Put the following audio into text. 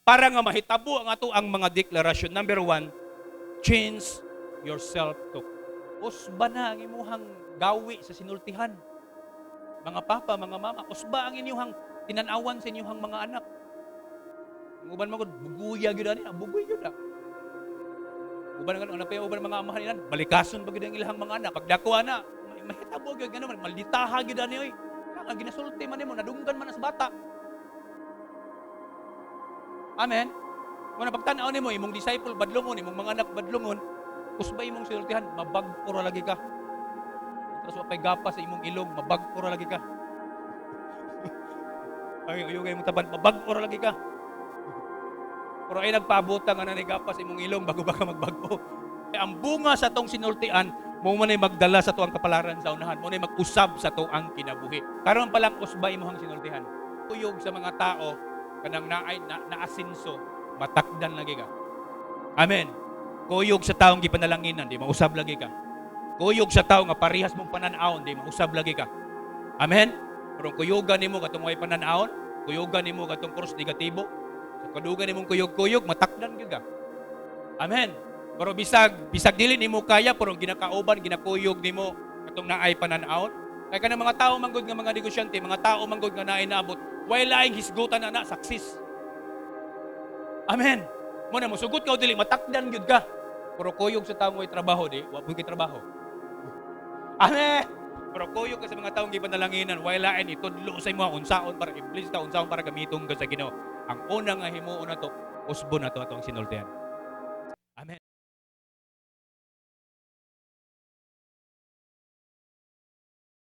para nga mahitabo ang ato ang mga deklarasyon. Number 1, change your self-talk. Usba na ang imuhang gawi sa sinultihan. Mga papa, mga mama, usba ang inyuhang tinanawan sa inyuhang mga anak. Ang uban magod, buguya gyud ani, buguy gyud na. Uban nga ano pa yung uban mga amahan nilan, balikason ba gyud ang ilahang mga anak. Pagdako ana, mahitabo gyud gano, malditaha gyud ani oy. Ang ginasulti man nimo, nadunggan man na sa bata. Amen. Muna pagtan-aw nimo imong disciple badlongon, imong mga anak badlongon, usba imong sinultihan, mabag-o ra lagi ka. Tapos wapay gapas sa imong ilong, mabag-o ra lagi ka. Ay, uyugay mo taban, mabag-o ra lagi ka. Pero ay nagpaabot nga na ni gapas sa imong ilong bago ba ka magbag-o. Ang bunga sa tong sinultian, mo man ay magdala sa tuang kapalaran sa unahan, mo ay mag-usab sa tuang kinabuhi. Karon pa lang usba imong sinultihan. Uyog sa mga tao kanang naasinso, matakdan lagi ka. Amen. Kuyog sa taong gipanalanginan, di mausab lagi ka. Kuyog sa tao nga parihas mong pananawon, di mausab lagi ka. Amen. Pero kuyugan nimo katong way pananawon, kuyugan nimo katong cross negatibo, sa kadugan nimong kuyog-kuyog, matakdan gyud ka. Amen. Pero bisag dili nimo kaya, pero ginakauban, ginakuyog nimo katong naay pananawon. Kaya kanang mga tao manggod nga mga negosyante, mga tao manggod nga naay naabot, way laing hisgutan na success. Amen. Mo na mosugot ka o dili matakdan gyud ka. Pero kuyog sa taong way trabaho di, wa puy trabaho. Amen. Pero kuyog ka sa mga taong gipanalanginan, way lain itudlo sa imo unsaon para i-bless ta, unsaon para gamiton ka sa Ginoo. Ang una nga himuon nato, usbon nato atong sinultihan.